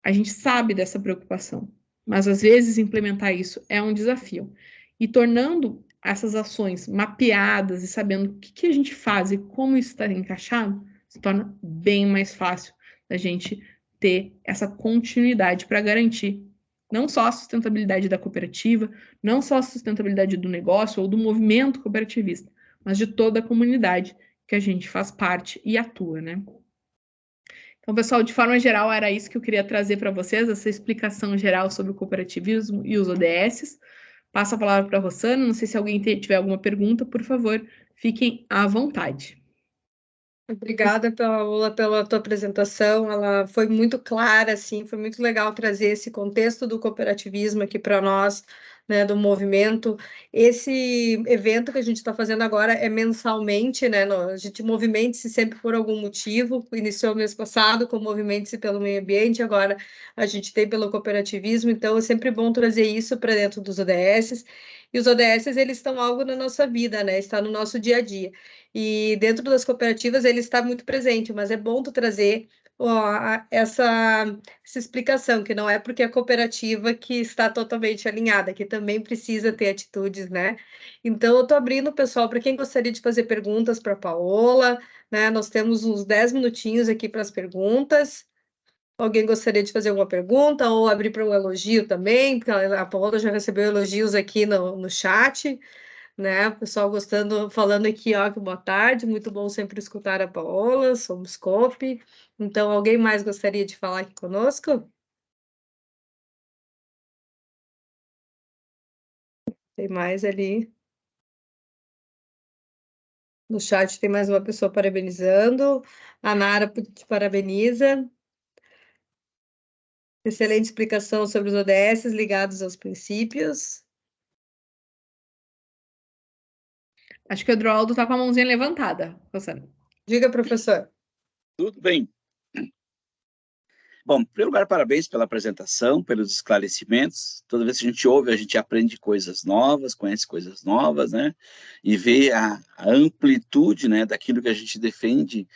a gente sabe dessa preocupação, mas às vezes implementar isso é um desafio. E tornando essas ações mapeadas e sabendo o que a gente faz e como isso está encaixado, se torna bem mais fácil da gente ter essa continuidade para garantir não só a sustentabilidade da cooperativa, não só a sustentabilidade do negócio ou do movimento cooperativista, mas de toda a comunidade que a gente faz parte e atua, né? Então, pessoal, de forma geral, era isso que eu queria trazer para vocês, essa explicação geral sobre o cooperativismo e os ODS. Passo a palavra para a Rossana, não sei se alguém tiver alguma pergunta, por favor, fiquem à vontade. Obrigada, Paola, pela tua apresentação. Ela foi muito clara, assim, foi muito legal trazer esse contexto do cooperativismo aqui para nós, né, do movimento. Esse evento que a gente está fazendo agora é mensalmente, né? A gente movimente-se sempre por algum motivo. Iniciou mês passado com movimente-se pelo meio ambiente, agora a gente tem pelo cooperativismo. Então é sempre bom trazer isso para dentro dos ODS. E os ODS, eles estão algo na nossa vida, né? Está no nosso dia a dia. E dentro das cooperativas ele está muito presente, mas é bom tu trazer essa explicação, que não é porque a cooperativa que está totalmente alinhada, que também precisa ter atitudes, né? Então, eu estou abrindo, pessoal, para quem gostaria de fazer perguntas para a Paola, né? Nós temos uns 10 minutinhos aqui para as perguntas. Alguém gostaria de fazer alguma pergunta ou abrir para um elogio também? Porque a Paola já recebeu elogios aqui no chat, né? O pessoal gostando, falando aqui, ó, que boa tarde, muito bom sempre escutar a Paola, somos COP. Então, alguém mais gostaria de falar aqui conosco? Tem mais ali. No chat tem mais uma pessoa parabenizando. A Nara te parabeniza. Excelente explicação sobre os ODS ligados aos princípios. Acho que o Edroaldo está com a mãozinha levantada, Rossana. Diga, professor. Tudo bem. Bom, em primeiro lugar, parabéns pela apresentação, pelos esclarecimentos. Toda vez que a gente ouve, a gente aprende coisas novas, conhece coisas novas, né? E vê a amplitude, né, daquilo que a gente defende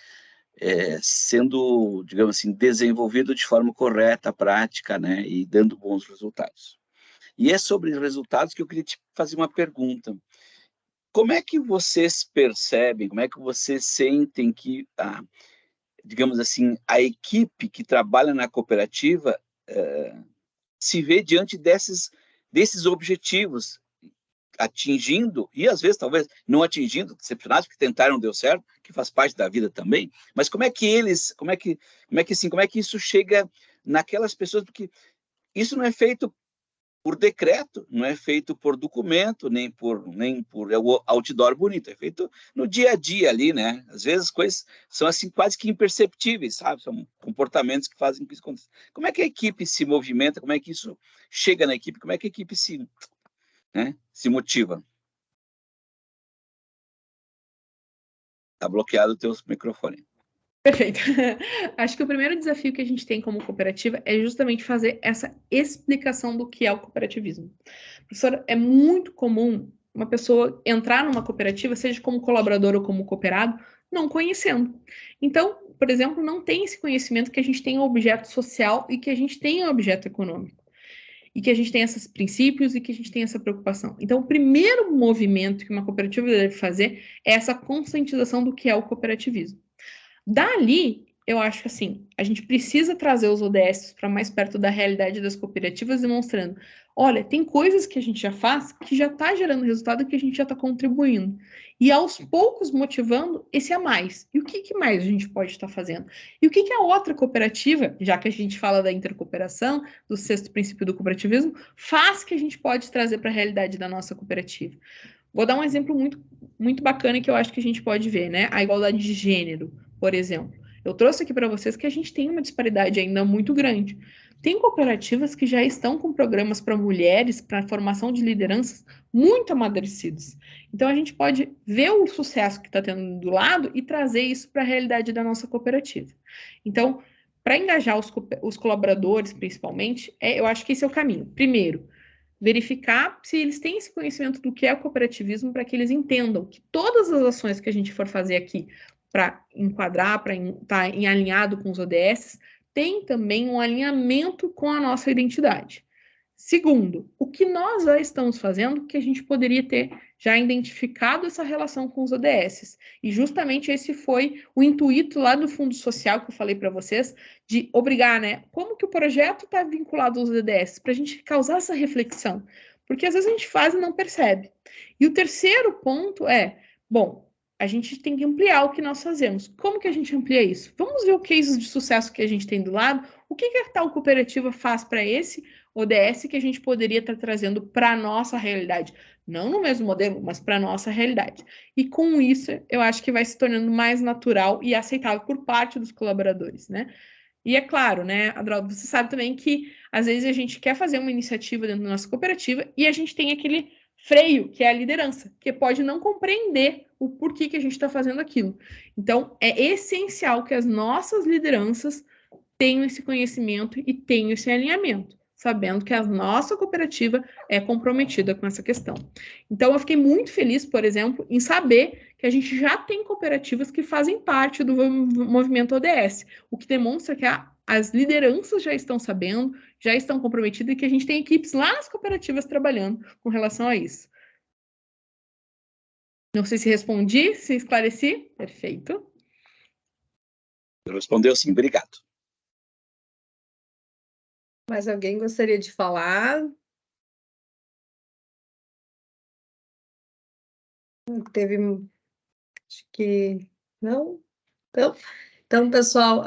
sendo, digamos assim, desenvolvido de forma correta, prática, né? E dando bons resultados. E é sobre resultados que eu queria te fazer uma pergunta. Como é que vocês percebem, como é que vocês sentem que digamos assim, a equipe que trabalha na cooperativa se vê diante desses objetivos, atingindo, e às vezes talvez não atingindo, decepcionados, porque tentaram, não deu certo, que faz parte da vida também, mas como é que isso chega naquelas pessoas, porque isso não é feito por decreto, não é feito por documento, nem por outdoor bonito, é feito no dia a dia ali, né? Às vezes as coisas são assim quase que imperceptíveis, sabe? São comportamentos que fazem que isso aconteça. Como é que a equipe se movimenta? Como é que isso chega na equipe? Como é que a equipe se motiva? Está bloqueado o teu microfone. Perfeito. Acho que o primeiro desafio que a gente tem como cooperativa é justamente fazer essa explicação do que é o cooperativismo. Professora, é muito comum uma pessoa entrar numa cooperativa, seja como colaborador ou como cooperado, não conhecendo. Então, por exemplo, não tem esse conhecimento que a gente tem um objeto social e que a gente tem um objeto econômico. E que a gente tem esses princípios e que a gente tem essa preocupação. Então, o primeiro movimento que uma cooperativa deve fazer é essa conscientização do que é o cooperativismo. Dali, eu acho que assim, a gente precisa trazer os ODS para mais perto da realidade das cooperativas, demonstrando, olha, tem coisas que a gente já faz que já está gerando resultado que a gente já está contribuindo. E aos poucos motivando esse a mais. E o que mais a gente pode estar fazendo? E o que a outra cooperativa, já que a gente fala da intercooperação, do sexto princípio do cooperativismo, faz que a gente pode trazer para a realidade da nossa cooperativa? Vou dar um exemplo muito bacana que eu acho que a gente pode ver, né? A igualdade de gênero, por exemplo. Eu trouxe aqui para vocês que a gente tem uma disparidade ainda muito grande. Tem cooperativas que já estão com programas para mulheres, para formação de lideranças muito amadurecidos. Então a gente pode ver o sucesso que está tendo do lado e trazer isso para a realidade da nossa cooperativa. Então, para engajar os colaboradores, principalmente, eu acho que esse é o caminho. Primeiro, verificar se eles têm esse conhecimento do que é o cooperativismo para que eles entendam que todas as ações que a gente for fazer aqui para enquadrar, para estar em alinhado com os ODS, tem também um alinhamento com a nossa identidade. Segundo, o que nós já estamos fazendo que a gente poderia ter já identificado essa relação com os ODS. E justamente esse foi o intuito lá do Fundo Social que eu falei para vocês, de obrigar, né? Como que o projeto está vinculado aos ODS, para a gente causar essa reflexão. Porque às vezes a gente faz e não percebe. E o terceiro ponto é, bom, a gente tem que ampliar o que nós fazemos. Como que a gente amplia isso? Vamos ver o cases de sucesso que a gente tem do lado. O que a tal cooperativa faz para esse ODS que a gente poderia estar trazendo para a nossa realidade? Não no mesmo modelo, mas para a nossa realidade. E com isso, eu acho que vai se tornando mais natural e aceitável por parte dos colaboradores, né? E é claro, né, Adroaldo, você sabe também que às vezes a gente quer fazer uma iniciativa dentro da nossa cooperativa e a gente tem aquele freio, que é a liderança, que pode não compreender o porquê que a gente está fazendo aquilo. Então, é essencial que as nossas lideranças tenham esse conhecimento e tenham esse alinhamento, sabendo que a nossa cooperativa é comprometida com essa questão. Então, eu fiquei muito feliz, por exemplo, em saber que a gente já tem cooperativas que fazem parte do movimento ODS, o que demonstra que as lideranças já estão sabendo, já estão comprometidas e que a gente tem equipes lá nas cooperativas trabalhando com relação a isso. Não sei se respondi, se esclareci. Perfeito. Respondeu sim, obrigado. Mais alguém gostaria de falar? Teve, acho que não. Então, pessoal,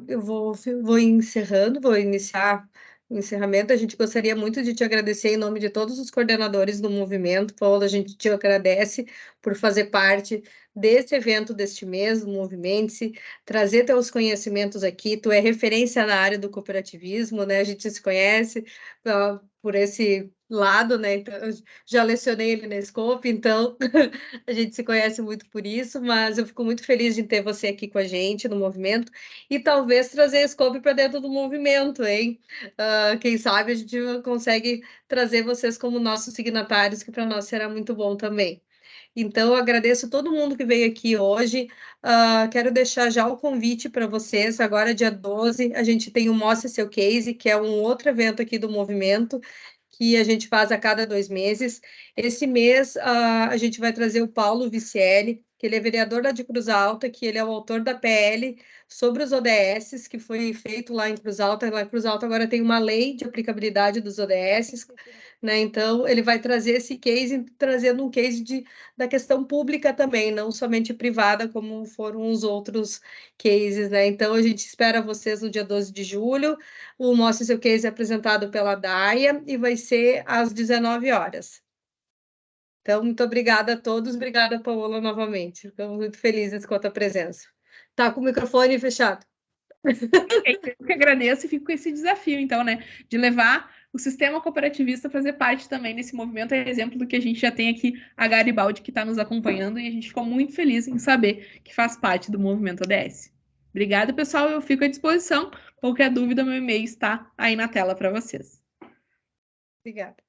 eu vou encerrando, vou iniciar o encerramento. A gente gostaria muito de te agradecer em nome de todos os coordenadores do movimento. Paulo, a gente te agradece por fazer parte desse evento deste mês, do Movimente-se, trazer teus conhecimentos aqui. Tu é referência na área do cooperativismo, né? A gente se conhece por esse lado, né? Então, eu já lecionei ele na Scope, então a gente se conhece muito por isso, mas eu fico muito feliz de ter você aqui com a gente no movimento e talvez trazer a Scope para dentro do movimento, hein? Quem sabe a gente consegue trazer vocês como nossos signatários, que para nós será muito bom também. Então, eu agradeço todo mundo que veio aqui hoje. Quero deixar já o convite para vocês. Agora, dia 12, a gente tem o Mostre Seu Case, que é um outro evento aqui do movimento, que a gente faz a cada 2 meses. Esse mês, a gente vai trazer o Paulo Vicielli, que ele é vereador lá de Cruz Alta, que ele é o autor da PL sobre os ODS, que foi feito lá em Cruz Alta. Lá em Cruz Alta agora tem uma lei de aplicabilidade dos ODS, né? Então, ele vai trazer esse case, trazendo um case da questão pública também, não somente privada, como foram os outros cases, né? Então, a gente espera vocês no dia 12 de julho. O Mostre Seu Case é apresentado pela Daia e vai ser às 19 horas. Então, muito obrigada a todos. Obrigada, Paola, novamente. Ficamos muito felizes com a tua presença. Tá com o microfone fechado. Eu que agradeço e fico com esse desafio, então, né, de levar o sistema cooperativista a fazer parte também desse movimento, é exemplo do que a gente já tem aqui, a Garibaldi, que está nos acompanhando, e a gente ficou muito feliz em saber que faz parte do movimento ODS. Obrigada, pessoal, eu fico à disposição. Qualquer dúvida, meu e-mail está aí na tela para vocês. Obrigada.